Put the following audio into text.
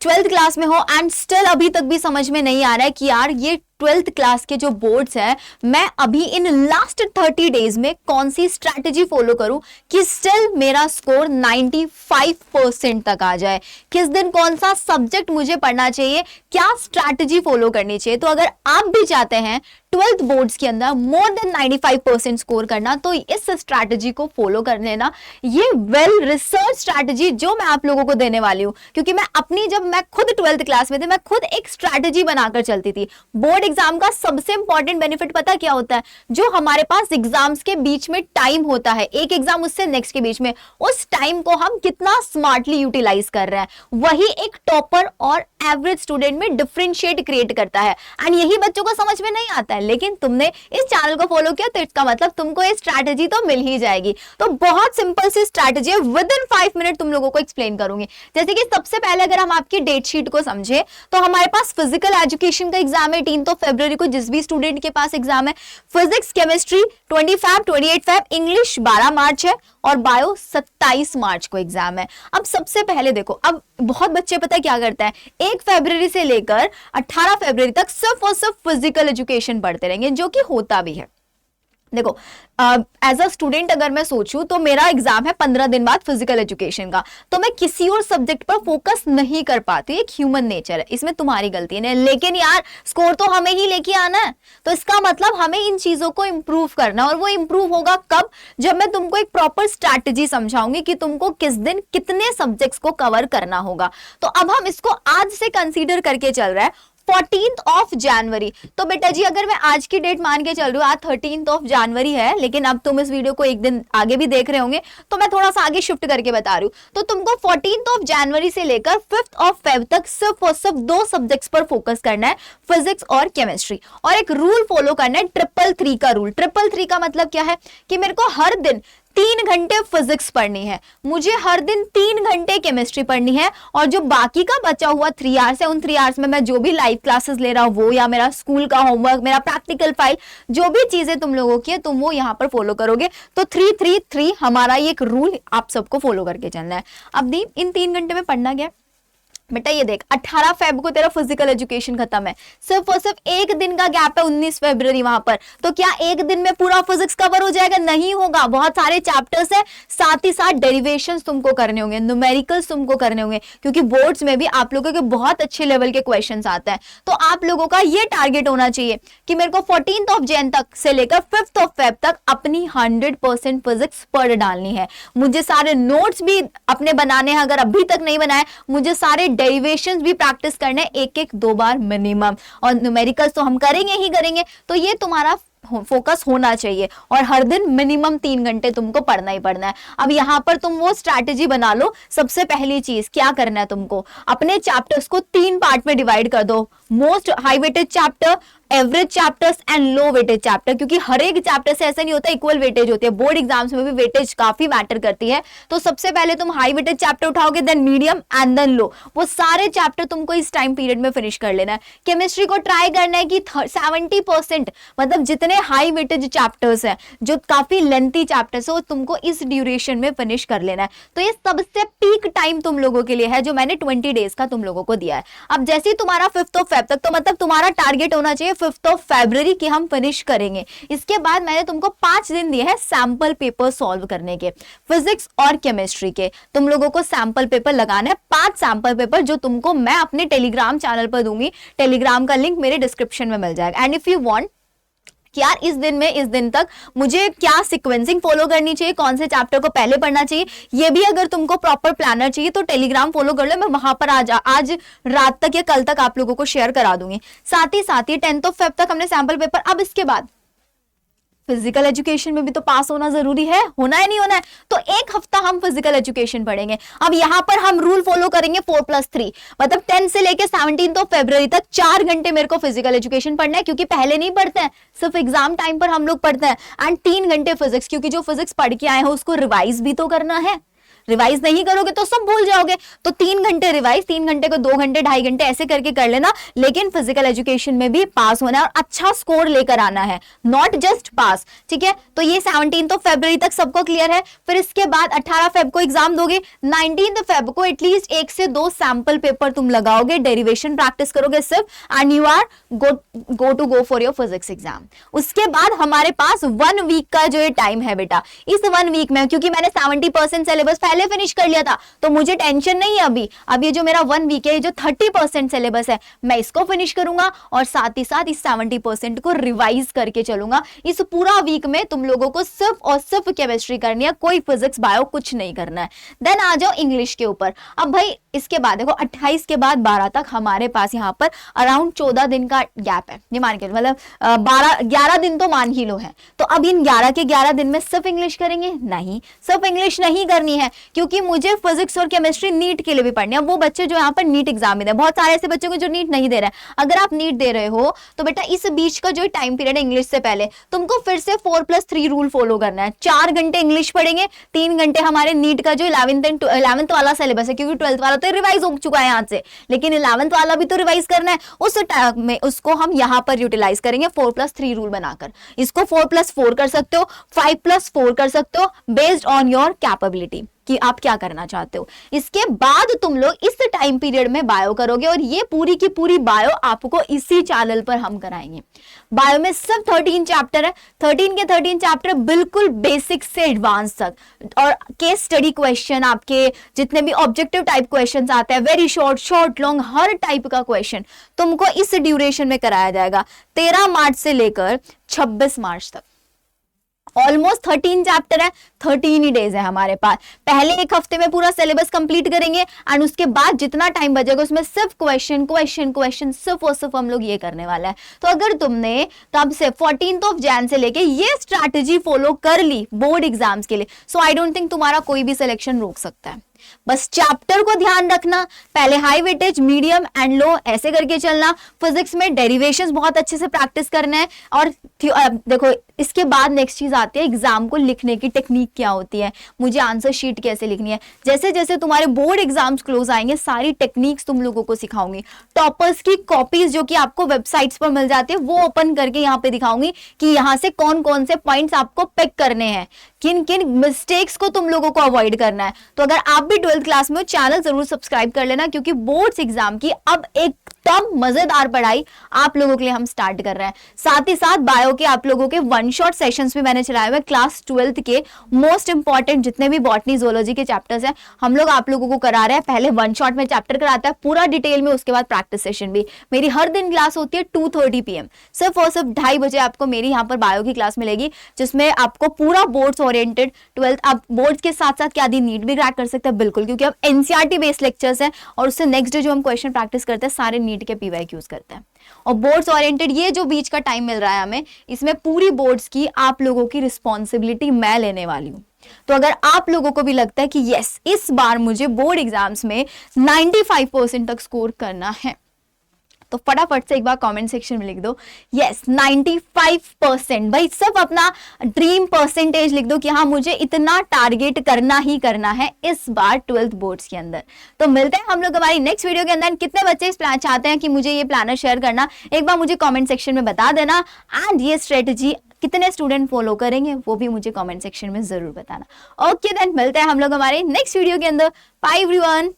Twelfth class में हो and still अभी तक भी समझ में नहीं आ रहा है कि यार ये ट्वेल्थ क्लास के जो बोर्ड्स है, मैं अभी इन लास्ट 30 डेज में कौन सी स्ट्रैटेजी फॉलो करूं कि स्टिल मेरा स्कोर 95% तक आ जाए। किस दिन कौन सा सब्जेक्ट मुझे पढ़ना चाहिए, क्या स्ट्रैटेजी फॉलो करनी चाहिए। तो अगर आप भी चाहते हैं ट्वेल्थ बोर्ड्स के अंदर मोर देन 95% स्कोर करना, तो इस स्ट्रैटेजी को फॉलो कर लेना। ये वेल रिसर्च स्ट्रैटेजी जो मैं आप लोगों को देने वाली हूं, क्योंकि जब मैं खुद ट्वेल्थ क्लास में थी, मैं खुद एक स्ट्रैटेजी बनाकर चलती थी। बोर्ड एग्जाम का सबसे इंपॉर्टेंट बेनिफिट पता क्या होता है, जो हमारे पास एग्जाम्स के बीच में टाइम होता है, एक एग्जाम उससे नेक्स्ट के बीच में, उस टाइम को हम कितना स्मार्टली यूटिलाइज कर रहे हैं, वही एक टॉपर और एवरेज स्टूडेंट में डिफरेंशिएट क्रिएट करता है। एंड यही बच्चों को समझ में नहीं आता है, लेकिन तुमने इस चैनल को फॉलो किया तो इसका मतलब तुमको ये स्ट्रैटेजी तो मिल ही जाएगी। तो बहुत सिंपल सी स्ट्रैटेजी है, विद इन 5 मिनट तुम लोगों को एक्सप्लेन करूंगी। जैसे कि सबसे पहले अगर हम आपकी डेट शीट को समझे, तो हमारे पास फिजिकल एजुकेशन का एग्जाम है 18 फरवरी को, जिस भी स्टूडेंट के पास एग्जाम है। Physics chemistry 20 Feb, 28 Feb, English 12 March है और बायो 27 मार्च को एग्जाम है। अब सबसे पहले देखो, अब बहुत बच्चे पता है क्या करते हैं, 1 फरवरी से लेकर 18 फरवरी तक सिर्फ और सिर्फ फिजिकल एजुकेशन पढ़ते रहेंगे, जो कि होता भी है। देखो, एज अ स्टूडेंट अगर मैं सोचूं तो मेरा एग्जाम है 15 दिन बाद फिजिकल एजुकेशन का, तो मैं किसी और सब्जेक्ट पर फोकस नहीं कर पाती, एक ह्यूमन नेचर है, इसमें तुम्हारी गलती नहीं। लेकिन यार स्कोर तो हमें ही लेके आना है, तो इसका मतलब हमें इन चीजों को इंप्रूव करना, और वो इंप्रूव होगा कब, जब मैं तुमको एक प्रॉपर स्ट्रैटेजी समझाऊंगी कि तुमको किस दिन कितने सब्जेक्ट्स को कवर करना होगा। तो अब हम इसको आज से कंसीडर करके चल रहा है 14 जनवरी। तो बेटा जी अगर मैं आज की डेट मान के चल रही हूँ, आज 13 जनवरी है, लेकिन अब तुम इस वीडियो को एक दिन आगे भी देख रहे होंगे, तो मैं थोड़ा सा आगे शिफ्ट करके बता रही हूँ। तो तुमको 14 जनवरी से लेकर 5 फेब तक सिर्फ और सिर्फ 2 सब्जेक्ट्स पर फोकस करना है, फिजिक्स और केमिस्ट्री। और एक रूल फॉलो करना है, 333 का रूल। 333 का मतलब क्या है कि मेरे को हर दिन 3 घंटे फिजिक्स पढ़नी है, मुझे हर दिन 3 घंटे केमिस्ट्री पढ़नी है, और जो बाकी का बचा हुआ 3 आवर्स है, उन 3 आवर्स में मैं जो भी लाइव क्लासेस ले रहा हूं वो, या मेरा स्कूल का होमवर्क, मेरा प्रैक्टिकल फाइल, जो भी चीजें तुम लोगों की है तुम वो यहाँ पर फॉलो करोगे। तो 333 हमारा ये एक रूल आप सबको फॉलो करके चलना है। अब दी इन 3 घंटे में पढ़ना क्या बेटा, ये देख 18 फेब को तेरा फिजिकल एजुकेशन खत्म है, सिर्फ और सिर्फ एक दिन का गैप है 19 फरवरी वहां पर। तो क्या एक दिन में पूरा फिजिक्स कवर हो जाएगा? नहीं होगा, बहुत सारे चैप्टर्स है, साथ ही साथ डेरिवेशंस तुमको करने होंगे, न्यूमेरिकल्स तुमको करने होंगे, क्योंकि बोर्ड्स में भी आप लोगों के बहुत अच्छे लेवल के क्वेश्चंस आते हैं। तो आप लोगों का ये टारगेट होना चाहिए कि मेरे को 14 जन तक से लेकर 5 फेब तक अपनी 100% फिजिक्स पढ़ डालनी है। मुझे सारे नोट्स भी अपने बनाने हैं, अगर अभी तक नहीं बनाए, मुझे सारे डेरिवेशंस भी प्रैक्टिस करने, एक 2 बार मिनिमम, और न्यूमेरिकल्स तो हम करेंगे ही करेंगे। तो ये तुम्हारा फोकस होना चाहिए, और हर दिन मिनिमम 3 घंटे तुमको पढ़ना ही पढ़ना है। अब यहाँ पर तुम वो स्ट्रैटेजी बना लो। सबसे पहली चीज क्या करना है तुमको, अपने चैप्टर्स को 3 पार्ट में डिवाइड कर दो, most high weightage chapter, average chapters and low weightage chapter, क्योंकि हर एक चैप्टर से ऐसा नहीं होता इक्वल वेटेज होती है, बोर्ड एग्जाम्स में भी वेटेज काफी मैटर करती है। तो सबसे पहले तुम हाई वेटेज चैप्टर उठाओगे, then medium and then low. वो सारे चैप्टर तुमको इस टाइम पीरियड में फिनिश कर लेना है। केमिस्ट्री को ट्राई करना है कि 70%, मतलब जितने हाई वेटेज चैप्टर्स है, जो काफी लेंथी चैप्टर्स है, वो तुमको इस ड्यूरेशन में फिनिश कर लेना है। तो ये सबसे पीक टाइम तुम लोगों के लिए है, जो मैंने 20 डेज का तुम लोगों को दिया है। अब जैसे ही तुम्हारा 5 फेब तक, तो मतलब तुम्हारा टारगेट होना चाहिए 5 फरवरी की हम फिनिश करेंगे। इसके बाद मैंने तुमको 5 दिन दिए हैं सैंपल पेपर सॉल्व करने के, फिजिक्स और केमिस्ट्री के। तुम लोगों को सैंपल पेपर लगाना है, 5 सैंपल पेपर, जो तुमको मैं अपने टेलीग्राम चैनल पर दूंगी। टेलीग्राम का लिंक मेरे डिस्क्रिप्शन में मिल जाएगा। एंड इफ यू वांट कि यार इस दिन में, इस दिन तक मुझे क्या सीक्वेंसिंग फॉलो करनी चाहिए, कौन से चैप्टर को पहले पढ़ना चाहिए, ये भी अगर तुमको प्रॉपर प्लानर चाहिए तो टेलीग्राम फॉलो कर लो। मैं वहां पर आज रात तक या कल तक आप लोगों को शेयर करा दूंगी। साथ ही 10 फेब तक हमने सैंपल पेपर। अब इसके बाद फिजिकल एजुकेशन में भी तो पास होना जरूरी है, होना है नहीं होना है, तो 1 हफ्ता हम फिजिकल एजुकेशन पढ़ेंगे। अब यहाँ पर हम रूल फॉलो करेंगे 4+3, मतलब 10 से लेके 17 फरवरी तक 4 घंटे मेरे को फिजिकल एजुकेशन पढ़ना है, क्योंकि पहले नहीं पढ़ते हैं, सिर्फ एग्जाम टाइम पर हम लोग पढ़ते हैं। एंड 3 घंटे फिजिक्स, क्योंकि जो फिजिक्स पढ़ के आए हैं उसको रिवाइज भी तो करना है। रिवाइज नहीं करोगे तो सब भूल जाओगे। तो 3 घंटे रिवाइज, 3 घंटे को 2 घंटे 2.5 घंटे ऐसे करके कर लेना, लेकिन फिजिकल एजुकेशन में भी पास होना है और अच्छा स्कोर लेकर आना है, नॉट जस्ट पास, ठीक है। तो ये 17 फरवरी तक सबको क्लियर है। फिर इसके बाद 18 फेब को एग्जाम दोगे, 19 फेब को एटलीस्ट 1 से 2 सैंपल पेपर तुम लगाओगे, डेरिवेशन प्रैक्टिस करोगे सिर्फ, and you are go for your physics exam. उसके बाद हमारे पास 1 वीक का जो ये टाइम है बेटा, इस 1 वीक में क्योंकि मैंने 70% सिलेबस पहले फिनिश कर लिया था तो मुझे टेंशन नहीं है अभी। अब ये जो मेरा 1 वीक है, ये जो 30% सिलेबस है, मैं इसको फिनिश करूंगा और साथ ही साथ इस 70% को रिवाइज करके चलूंगा। इस पूरा वीक में तुम लोगों को सिर्फ और सिर्फ केमिस्ट्री करनी है, कोई फिजिक्स बायो कुछ नहीं करना है। देन आ जाओ इंग्लिश के ऊपर। अब भाई इसके बाद देखो 28 के बाद 12 तक हमारे पास यहाँ पर अराउंड 14 दिन का गैप है, ये मान के मतलब 11 दिन तो मान ही लो है। तो अब इन 11 के 11 दिन में सिर्फ इंग्लिश करेंगे? नहीं, सिर्फ इंग्लिश नहीं करनी है, क्योंकि मुझे फिजिक्स और केमिस्ट्री नीट के लिए भी पढ़नी है। वो बच्चे जो यहाँ पर नीट एग्जाम में दे, बहुत सारे ऐसे बच्चों को जो नीट नहीं दे रहे हैं, अगर आप नीट दे रहे हो तो बेटा इस बीच का जो टाइम पीरियड है इंग्लिश से पहले तुमको फिर से 4+3 रूल फॉलो करना है। 4 घंटे इंग्लिश पढ़ेंगे, 3 घंटे हमारे नीट का जो 11th वाला सिलेबस है, क्योंकि 12th वाला तो रिवाइज हो चुका है यहाँ से, लेकिन 11th वाला भी तो रिवाइज करना है। उस टाइम में उसको हम यहाँ पर यूटिलाइज करेंगे 4+3 रूल बनाकर। इसको 4+4 कर सकते हो, 5+4 कर सकते हो, बेस्ड ऑन योर कैपेबिलिटी कि आप क्या करना चाहते हो। इसके बाद तुम लोग इस टाइम पीरियड में बायो करोगे और ये पूरी की पूरी बायो आपको इसी चैनल पर हम कराएंगे। बायो में सिर्फ 13 चैप्टर है, 13 के 13 चैप्टर बिल्कुल बेसिक से एडवांस तक, और केस स्टडी क्वेश्चन, आपके जितने भी ऑब्जेक्टिव टाइप क्वेश्चंस आते हैं, वेरी शॉर्ट लॉन्ग हर टाइप का क्वेश्चन तुमको इस ड्यूरेशन में कराया जाएगा। 13 मार्च से लेकर 26 मार्च तक ऑलमोस्ट 13 चैप्टर है, 13 ही डेज है हमारे पास। पहले एक हफ्ते में पूरा सिलेबस कंप्लीट करेंगे एंड उसके बाद जितना टाइम बचेगा उसमें सिर्फ क्वेश्चन सिर्फ और सिर्फ हम लोग ये करने वाला है। तो अगर तुमने तब से 14 जैन से लेके ये स्ट्रैटेजी फॉलो कर ली बोर्ड एग्जाम्स के लिए, सो आई डोंट थिंक तुम्हारा कोई भी सिलेक्शन रोक सकता है। बस चैप्टर को ध्यान रखना, पहले high weightage, medium and low ऐसे करके चलना। फिजिक्स में डेरिवेशंस बहुत अच्छे से प्रैक्टिस करना है। और देखो इसके बाद नेक्स्ट चीज आती है एग्जाम को लिखने की टेक्निक क्या होती है, मुझे आंसर शीट कैसे लिखनी है। जैसे जैसे तुम्हारे बोर्ड एग्जाम्स क्लोज आएंगे सारी टेक्निक्स तुम लोगों को सिखाऊंगी। टॉपर्स की कॉपीज जो कि आपको वेबसाइट्स पर मिल जाती है वो ओपन करके यहाँ पे दिखाऊंगी कि यहाँ से कौन कौन से पॉइंट्स आपको पिक करने हैं, किन किन मिस्टेक्स को तुम लोगों को अवॉइड करना है। तो अगर आप भी 12th क्लास में हो चैनल जरूर सब्सक्राइब कर लेना, क्योंकि बोर्ड्स एग्जाम की अब एकदम मजेदार पढ़ाई आप लोगों के लिए हम स्टार्ट कर रहे हैं। साथ ही साथ बायो के आप लोगों के 1 शॉट सेशंस भी मैंने चलाए हुए क्लास 12th के मोस्ट इंपॉर्टेंट जितने भी बॉटनी जोलॉजी के चैप्टर्स हैं हम लोग आप लोगों को करा रहे हैं। पहले 1 शॉट में चैप्टर कराता है पूरा डिटेल में, उसके बाद प्रैक्टिस सेशन भी। मेरी हर दिन क्लास होती है 2:30 PM, सिर्फ और सिर्फ 2:30 बजे आपको मेरी यहाँ पर बायो की क्लास मिलेगी, जिसमें आपको पूरा बोर्ड्स ओरिएंटेड 12th, आप बोर्ड्स के साथ साथ क्या दी नीट भी क्रैक कर सकते हैं बिल्कुल, क्योंकि अब एनसीईआरटी बेस्ड लेक्चर्स हैं और उससे नेक्स्ट डे जो हम क्वेश्चन प्रैक्टिस करते हैं सारे नीट के पीवाईक्यूज करते हैं। और बोर्ड्स ओरिएंटेड ये जो बीच का टाइम मिल रहा है हमें, इसमें पूरी बोर्ड्स की आप लोगों की रिस्पॉन्सिबिलिटी मैं लेने वाली हूँ। तो अगर आप लोगों को भी लगता है कि यस इस बार मुझे बोर्ड एग्जाम्स में 95% तक स्कोर करना है, तो फटाफट से एक बार कमेंट सेक्शन में लिख दो यस 95%। भाई सब अपना ड्रीम परसेंटेज लिख दो कि हाँ मुझे इतना टारगेट करना ही करना है इस बार 12th बोर्ड्स के अंदर। तो मिलते हैं हम लोग हमारी नेक्स्ट वीडियो के अंदर। कितने बच्चे इस प्लान चाहते हैं कि मुझे ये प्लानर शेयर करना, एक बार मुझे कमेंट सेक्शन में बता देना, एंड ये स्ट्रेटजी कितने स्टूडेंट फॉलो करेंगे वो भी मुझे कमेंट सेक्शन में जरूर बताना। ओके देन मिलते हैं हम लोग हमारे नेक्स्ट वीडियो के अंदर। Bye everyone.